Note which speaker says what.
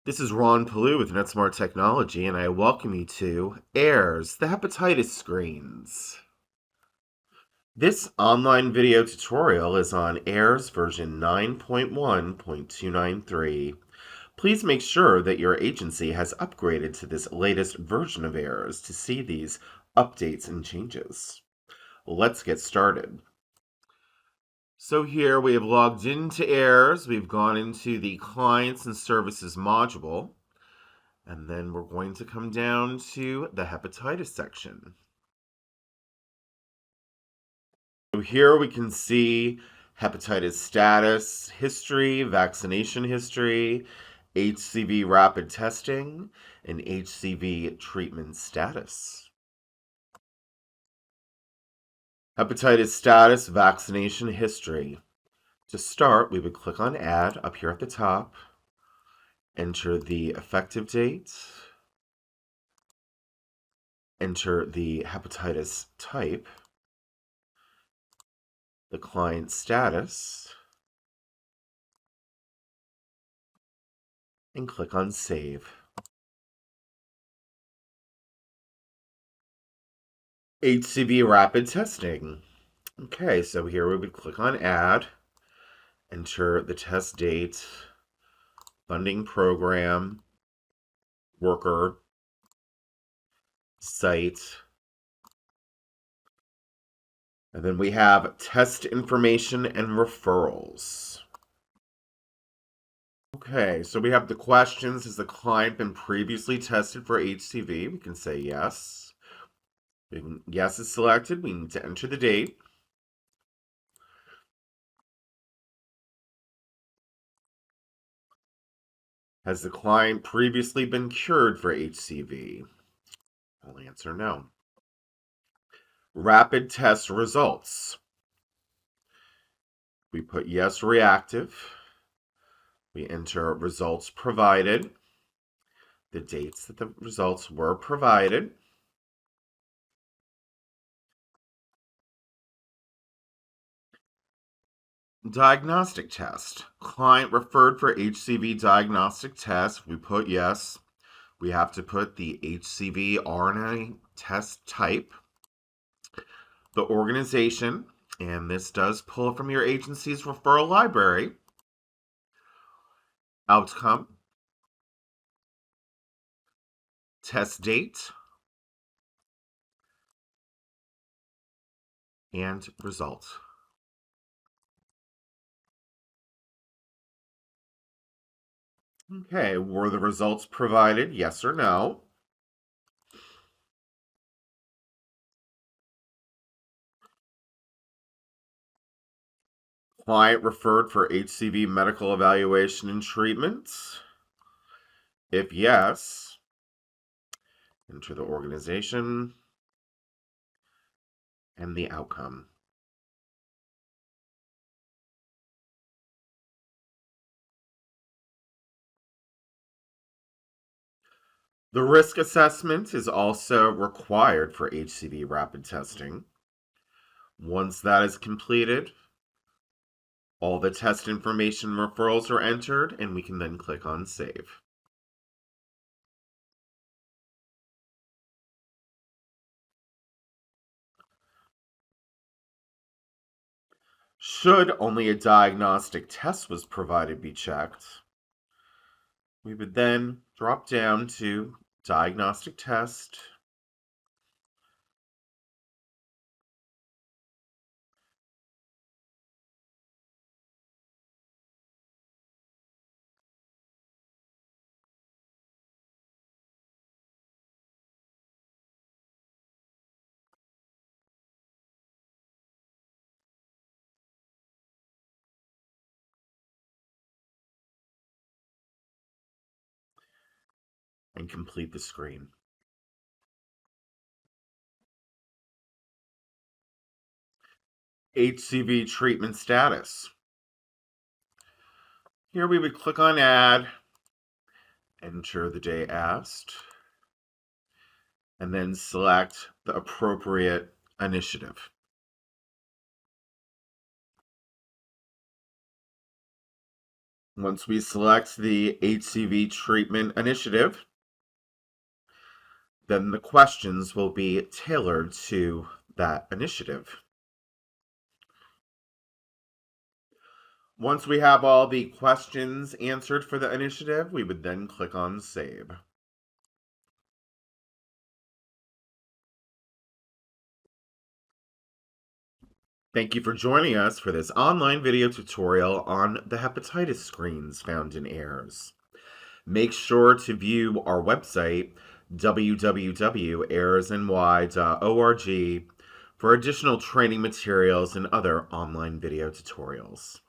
Speaker 1: This is Ron Palou with NetSmart Technology, and I welcome you to AIRS, the hepatitis screens. This online video tutorial is on AIRS version 9.1.293. Please make sure that your agency has upgraded to this latest version of AIRS to see these updates and changes. Let's get started. So here we have logged into AIRS. We've gone into the Clients and Services module. And then we're going to come down to the hepatitis section. So here we can see hepatitis status, history, vaccination history, HCV rapid testing, and HCV treatment status. Hepatitis status, vaccination history. To start, we would click on Add up here at the top, enter the effective date, enter the hepatitis type, the client status, and click on Save. HCV rapid testing. Okay, so here we would click on Add, enter the test date, funding program, worker, site, and then we have test information and referrals. Okay, so we have the questions. Has the client been previously tested for HCV? We can say yes. Yes is selected. We need to enter the date. Has the client previously been cured for HCV? I'll answer no. Rapid test results. We put yes, reactive. We enter results provided, the dates that the results were provided. Diagnostic test. Client referred for HCV diagnostic test. We put yes. We have to put the HCV RNA test type, the organization, and this does pull from your agency's referral library, outcome, test date, and result. Okay, were the results provided, yes or no? Client referred for HCV medical evaluation and treatment. If yes, enter the organization and the outcome. The risk assessment is also required for HCV rapid testing. Once that is completed, all the test information referrals are entered, and we can then click on Save. Should only a diagnostic test was provided be checked, we would then drop down to Diagnostic Test, and complete the screen. HCV treatment status. Here we would click on Add, enter the day asked, and then select the appropriate initiative. Once we select the HCV treatment initiative, then the questions will be tailored to that initiative. Once we have all the questions answered for the initiative, we would then click on Save. Thank you for joining us for this online video tutorial on the hepatitis screens found in AIRS. Make sure to view our website, www.airsny.org, for additional training materials and other online video tutorials.